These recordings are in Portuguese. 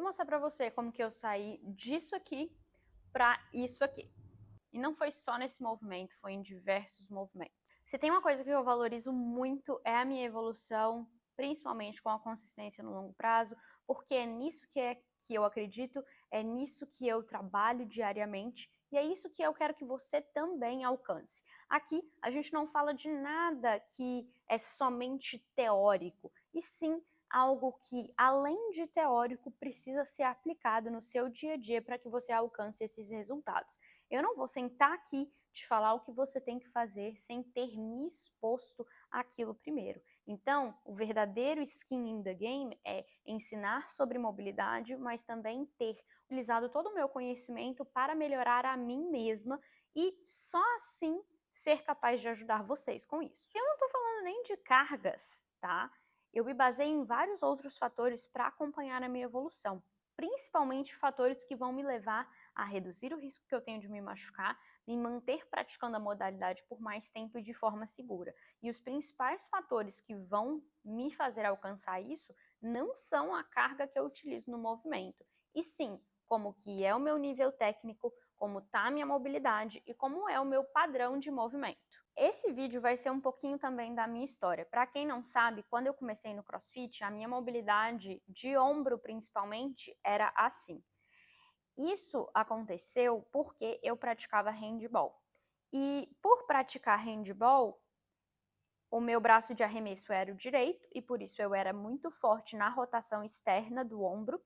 mostrar pra você como que eu saí disso aqui pra isso aqui. E não foi só nesse movimento, foi em diversos movimentos. Se tem uma coisa que eu valorizo muito é a minha evolução, principalmente com a consistência no longo prazo, porque é nisso que eu acredito, é nisso que eu trabalho diariamente e é isso que eu quero que você também alcance. Aqui a gente não fala de nada que é somente teórico, e sim algo que, além de teórico, precisa ser aplicado no seu dia a dia para que você alcance esses resultados. Eu não vou sentar aqui te falar o que você tem que fazer sem ter me exposto àquilo primeiro. Então, o verdadeiro skin in the game é ensinar sobre mobilidade, mas também ter utilizado todo o meu conhecimento para melhorar a mim mesma e só assim ser capaz de ajudar vocês com isso. Eu não estou falando nem de cargas, tá? Eu me baseei em vários outros fatores para acompanhar a minha evolução, principalmente fatores que vão me levar a reduzir o risco que eu tenho de me machucar, me manter praticando a modalidade por mais tempo e de forma segura. E os principais fatores que vão me fazer alcançar isso não são a carga que eu utilizo no movimento, e sim como que é o meu nível técnico, como está a minha mobilidade e como é o meu padrão de movimento. Esse vídeo vai ser um pouquinho também da minha história. Para quem não sabe, quando eu comecei no CrossFit, a minha mobilidade de ombro principalmente era assim. Isso aconteceu porque eu praticava handball. E por praticar handball, o meu braço de arremesso era o direito e por isso eu era muito forte na rotação externa do ombro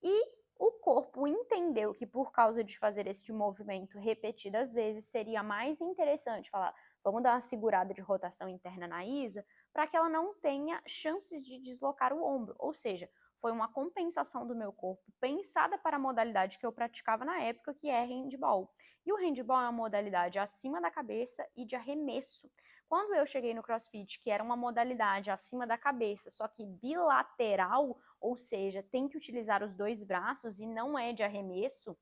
e o corpo entendeu que por causa de fazer esse movimento repetidas vezes seria mais interessante falar, vamos dar uma segurada de rotação interna na Isa para que ela não tenha chances de deslocar o ombro, ou seja, foi uma compensação do meu corpo pensada para a modalidade que eu praticava na época, que é handball. E o handball é uma modalidade acima da cabeça e de arremesso. Quando eu cheguei no CrossFit, que era uma modalidade acima da cabeça, só que bilateral, ou seja, tem que utilizar os dois braços e não é de arremesso,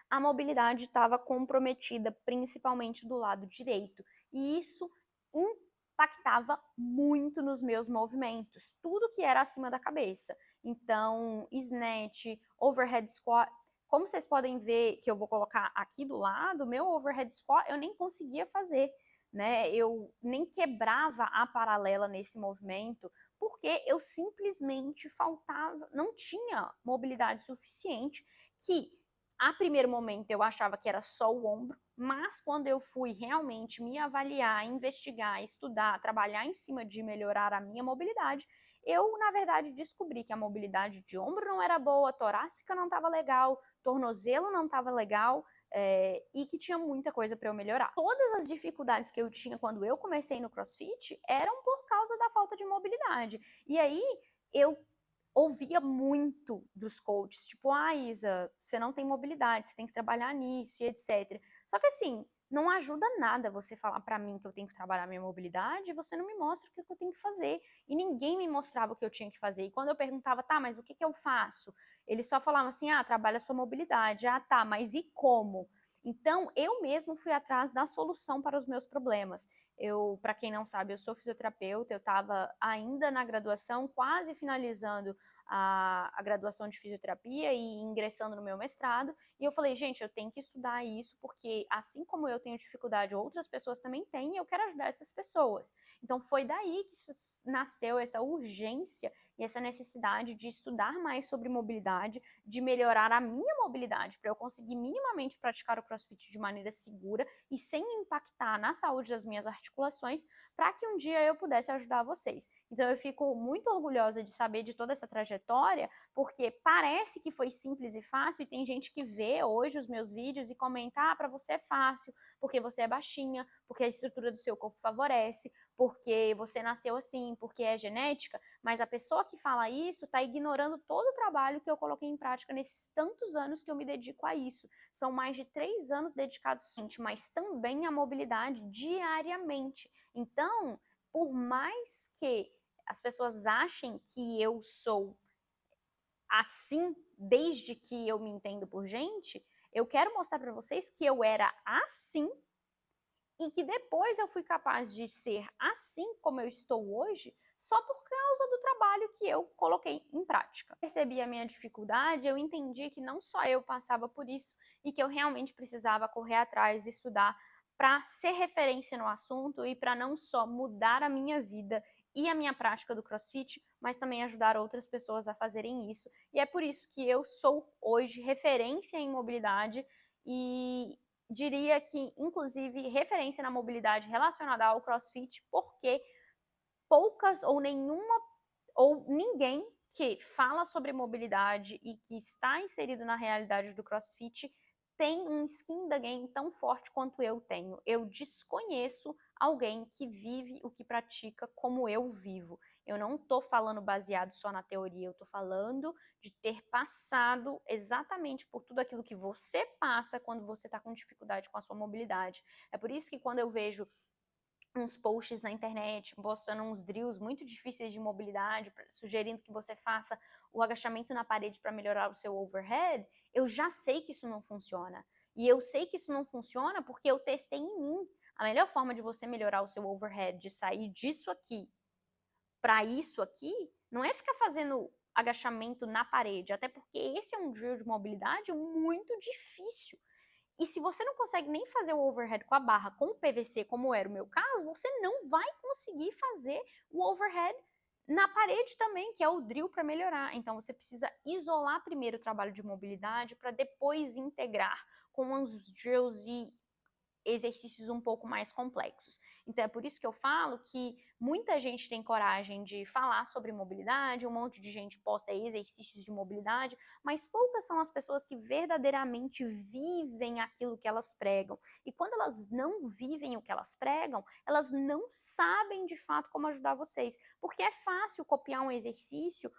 a mobilidade estava comprometida principalmente do lado direito. E isso impactava muito nos meus movimentos, tudo que era acima da cabeça. Então, snatch, overhead squat, como vocês podem ver que eu vou colocar aqui do lado, meu overhead squat eu nem conseguia fazer, né? Eu nem quebrava a paralela nesse movimento, porque eu simplesmente faltava, não tinha mobilidade suficiente, que a primeiro momento eu achava que era só o ombro, mas quando eu fui realmente me avaliar, investigar, estudar, trabalhar em cima de melhorar a minha mobilidade, eu, na verdade, descobri que a mobilidade de ombro não era boa, torácica não estava legal, tornozelo não estava legal, e que tinha muita coisa para eu melhorar. Todas as dificuldades que eu tinha quando eu comecei no CrossFit eram por causa da falta de mobilidade. E aí eu ouvia muito dos coaches, tipo, Isa, você não tem mobilidade, você tem que trabalhar nisso e etc. Só que assim, não ajuda nada você falar pra mim que eu tenho que trabalhar minha mobilidade e você não me mostra o que eu tenho que fazer. E ninguém me mostrava o que eu tinha que fazer. E quando eu perguntava, tá, mas o que eu faço? Eles só falavam assim, trabalha a sua mobilidade. Ah, tá, mas e como? Então, eu mesmo fui atrás da solução para os meus problemas. Para quem não sabe, eu sou fisioterapeuta, eu estava ainda na graduação, quase finalizando a graduação de fisioterapia e ingressando no meu mestrado, e eu falei, gente, eu tenho que estudar isso, porque assim como eu tenho dificuldade, outras pessoas também têm, e eu quero ajudar essas pessoas. Então foi daí que nasceu essa urgência e essa necessidade de estudar mais sobre mobilidade, de melhorar a minha mobilidade, para eu conseguir minimamente praticar o CrossFit de maneira segura e sem impactar na saúde das minhas articulações, para que um dia eu pudesse ajudar vocês. Então eu fico muito orgulhosa de saber de toda essa trajetória, porque parece que foi simples e fácil, e tem gente que vê hoje os meus vídeos e comenta, para você é fácil, porque você é baixinha, porque a estrutura do seu corpo favorece, porque você nasceu assim, porque é genética, mas a pessoa que fala isso está ignorando todo o trabalho que eu coloquei em prática nesses tantos anos que eu me dedico a isso. São mais de 3 anos dedicados, mas também à mobilidade diariamente. Então, por mais que as pessoas achem que eu sou assim desde que eu me entendo por gente, eu quero mostrar para vocês que eu era assim e que depois eu fui capaz de ser assim como eu estou hoje só por causa do trabalho que eu coloquei em prática. Percebi a minha dificuldade, eu entendi que não só eu passava por isso e que eu realmente precisava correr atrás, estudar para ser referência no assunto e para não só mudar a minha vida e a minha prática do CrossFit, mas também ajudar outras pessoas a fazerem isso. E é por isso que eu sou hoje referência em mobilidade e diria que, inclusive, referência na mobilidade relacionada ao CrossFit, porque poucas ou nenhuma ou ninguém que fala sobre mobilidade e que está inserido na realidade do CrossFit tem um skin da game tão forte quanto eu tenho. Eu desconheço alguém que vive o que pratica como eu vivo. Eu não estou falando baseado só na teoria, eu estou falando de ter passado exatamente por tudo aquilo que você passa quando você está com dificuldade com a sua mobilidade. É por isso que quando eu vejo uns posts na internet, postando uns drills muito difíceis de mobilidade, sugerindo que você faça o agachamento na parede para melhorar o seu overhead, eu já sei que isso não funciona. E eu sei que isso não funciona porque eu testei em mim. A melhor forma de você melhorar o seu overhead, de sair disso aqui para isso aqui, não é ficar fazendo agachamento na parede, até porque esse é um drill de mobilidade muito difícil. E se você não consegue nem fazer o overhead com a barra com o PVC, como era o meu caso, você não vai conseguir fazer o overhead na parede também, que é o drill para melhorar. Então você precisa isolar primeiro o trabalho de mobilidade para depois integrar com os drills e exercícios um pouco mais complexos. Então é por isso que eu falo que muita gente tem coragem de falar sobre mobilidade, um monte de gente posta exercícios de mobilidade, mas poucas são as pessoas que verdadeiramente vivem aquilo que elas pregam. E quando elas não vivem o que elas pregam, elas não sabem de fato como ajudar vocês. Porque é fácil copiar um exercício,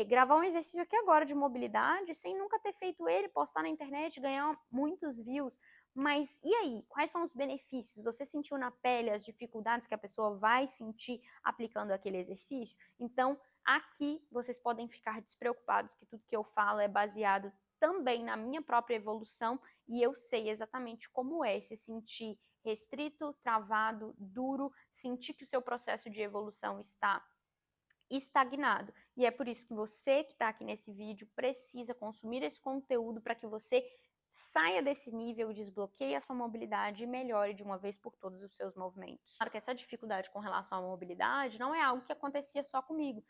gravar um exercício aqui agora de mobilidade, sem nunca ter feito ele, postar na internet, ganhar muitos views. Mas e aí? Quais são os benefícios? Você sentiu na pele as dificuldades que a pessoa vai sentir aplicando aquele exercício? Então, aqui vocês podem ficar despreocupados que tudo que eu falo é baseado também na minha própria evolução e eu sei exatamente como é se sentir restrito, travado, duro, sentir que o seu processo de evolução está estagnado. E é por isso que você que está aqui nesse vídeo precisa consumir esse conteúdo para que você saia desse nível, desbloqueie a sua mobilidade e melhore de uma vez por todas os seus movimentos. Claro que essa dificuldade com relação à mobilidade não é algo que acontecia só comigo.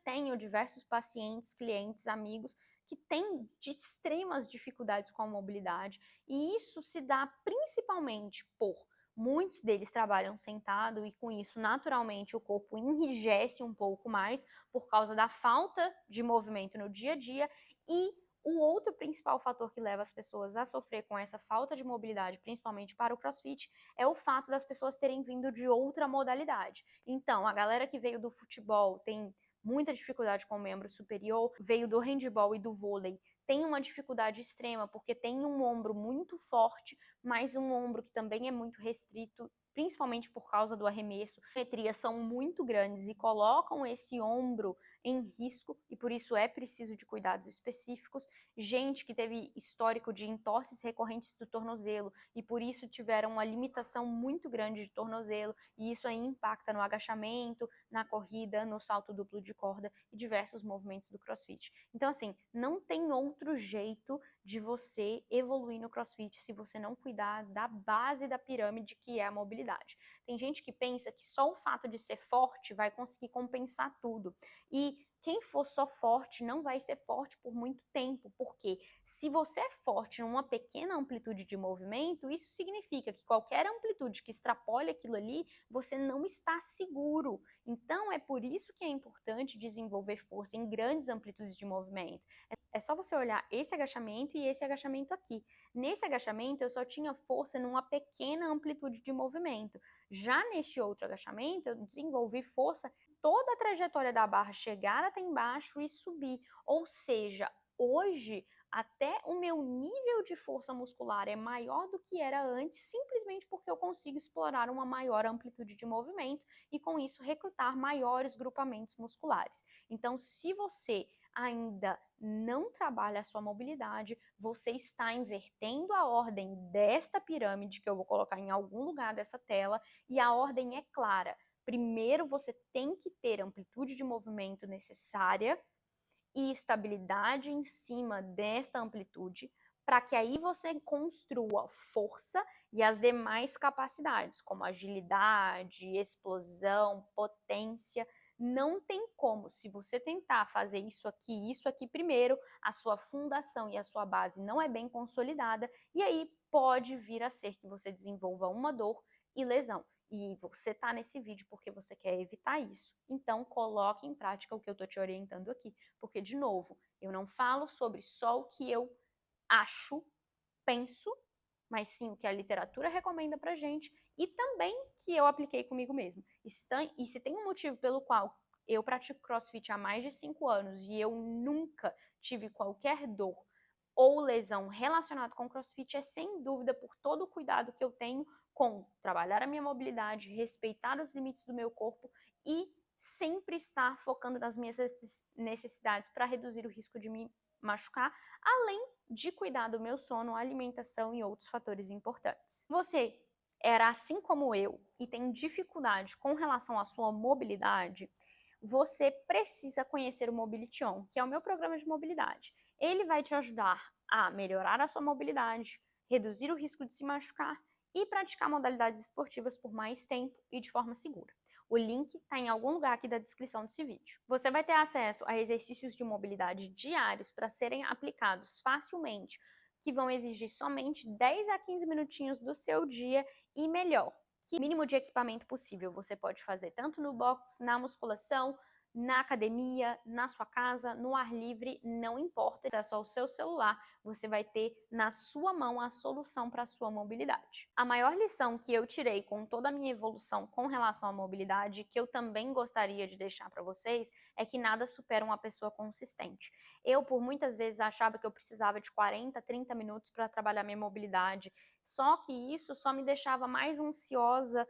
Tenho diversos pacientes, clientes, amigos que têm de extremas dificuldades com a mobilidade e isso se dá principalmente por muitos deles trabalham sentado e com isso naturalmente o corpo enrijece um pouco mais por causa da falta de movimento no dia a dia e o outro principal fator que leva as pessoas a sofrer com essa falta de mobilidade, principalmente para o CrossFit, é o fato das pessoas terem vindo de outra modalidade. Então, a galera que veio do futebol tem muita dificuldade com o membro superior, veio do handball e do vôlei, tem uma dificuldade extrema, porque tem um ombro muito forte, mas um ombro que também é muito restrito, principalmente por causa do arremesso. As simetrias são muito grandes e colocam esse ombro em risco e por isso é preciso de cuidados específicos. Gente que teve histórico de entorses recorrentes do tornozelo e por isso tiveram uma limitação muito grande de tornozelo e isso aí impacta no agachamento, na corrida, no salto duplo de corda e diversos movimentos do CrossFit. Então assim, não tem outro jeito de você evoluir no CrossFit se você não cuidar da base da pirâmide que é a mobilidade. Tem gente que pensa que só o fato de ser forte vai conseguir compensar tudo. E quem for só forte não vai ser forte por muito tempo, porque se você é forte numa pequena amplitude de movimento, isso significa que qualquer amplitude que extrapole aquilo ali, você não está seguro. Então é por isso que é importante desenvolver força em grandes amplitudes de movimento. É só você olhar esse agachamento e esse agachamento aqui. Nesse agachamento eu só tinha força numa pequena amplitude de movimento. Já neste outro agachamento eu desenvolvi força toda a trajetória da barra chegar até embaixo e subir. Ou seja, hoje até o meu nível de força muscular é maior do que era antes, simplesmente porque eu consigo explorar uma maior amplitude de movimento e com isso recrutar maiores grupamentos musculares. Então, se você ainda não trabalha a sua mobilidade, você está invertendo a ordem desta pirâmide, que eu vou colocar em algum lugar dessa tela, e a ordem é clara. primeiro você tem que ter amplitude de movimento necessária e estabilidade em cima desta amplitude, para que aí você construa força e as demais capacidades, como agilidade, explosão, potência. Não tem como, se você tentar fazer isso aqui primeiro, a sua fundação e a sua base não é bem consolidada, e aí pode vir a ser que você desenvolva uma dor e lesão. E você tá nesse vídeo porque você quer evitar isso. Então, coloque em prática o que eu tô te orientando aqui. Porque, de novo, eu não falo sobre só o que eu acho, penso, mas sim o que a literatura recomenda pra gente e também que eu apliquei comigo mesmo. E se tem um motivo pelo qual eu pratico CrossFit há mais de 5 anos e eu nunca tive qualquer dor ou lesão relacionada com CrossFit, é sem dúvida por todo o cuidado que eu tenho com trabalhar a minha mobilidade, respeitar os limites do meu corpo e sempre estar focando nas minhas necessidades para reduzir o risco de me machucar, além de cuidar do meu sono, alimentação e outros fatores importantes. Você era assim como eu e tem dificuldade com relação à sua mobilidade, você precisa conhecer o Mobility On, que é o meu programa de mobilidade. Ele vai te ajudar a melhorar a sua mobilidade, reduzir o risco de se machucar e praticar modalidades esportivas por mais tempo e de forma segura. O link está em algum lugar aqui da descrição desse vídeo. Você vai ter acesso a exercícios de mobilidade diários para serem aplicados facilmente, que vão exigir somente 10 a 15 minutinhos do seu dia e melhor, que mínimo de equipamento possível você pode fazer tanto no box, na musculação, na academia, na sua casa, no ar livre, não importa, é só o seu celular, você vai ter na sua mão a solução para a sua mobilidade. A maior lição que eu tirei com toda a minha evolução com relação à mobilidade, que eu também gostaria de deixar para vocês, é que nada supera uma pessoa consistente. Eu, por muitas vezes, achava que eu precisava de 40, 30 minutos para trabalhar minha mobilidade, só que isso só me deixava mais ansiosa,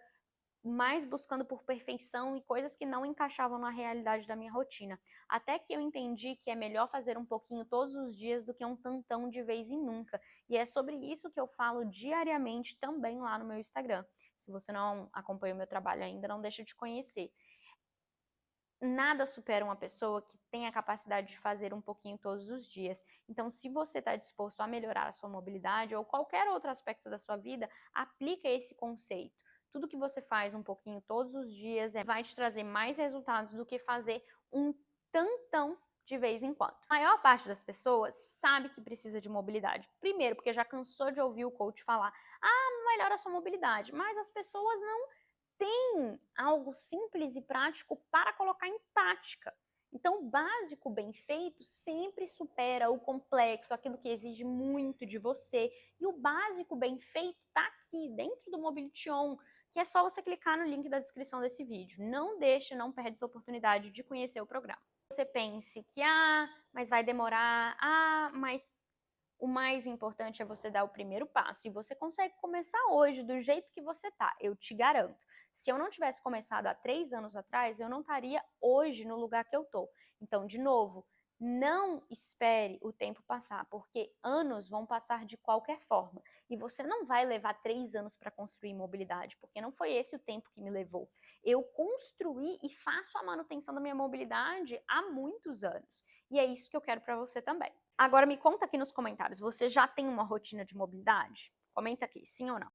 mais buscando por perfeição e coisas que não encaixavam na realidade da minha rotina. Até que eu entendi que é melhor fazer um pouquinho todos os dias do que um tantão de vez em nunca. E é sobre isso que eu falo diariamente também lá no meu Instagram. Se você não acompanha o meu trabalho ainda, não deixa de conhecer. Nada supera uma pessoa que tem a capacidade de fazer um pouquinho todos os dias. Então, se você está disposto a melhorar a sua mobilidade ou qualquer outro aspecto da sua vida, aplica esse conceito. Tudo que você faz um pouquinho todos os dias vai te trazer mais resultados do que fazer um tantão de vez em quando. A maior parte das pessoas sabe que precisa de mobilidade. Primeiro, porque já cansou de ouvir o coach falar: melhora a sua mobilidade. Mas as pessoas não têm algo simples e prático para colocar em prática. Então, o básico bem feito sempre supera o complexo, aquilo que exige muito de você. E o básico bem feito está aqui, dentro do Mobility On, que é só você clicar no link da descrição desse vídeo. Não deixe, não perde essa oportunidade de conhecer o programa. Você pense que, mas vai demorar, mas o mais importante é você dar o primeiro passo. E você consegue começar hoje, do jeito que você tá, eu te garanto. Se eu não tivesse começado há 3 anos atrás, eu não estaria hoje no lugar que eu tô. Então, de novo, não espere o tempo passar, porque anos vão passar de qualquer forma. E você não vai levar 3 anos para construir mobilidade, porque não foi esse o tempo que me levou. Eu construí e faço a manutenção da minha mobilidade há muitos anos. E é isso que eu quero para você também. Agora me conta aqui nos comentários, você já tem uma rotina de mobilidade? Comenta aqui, sim ou não?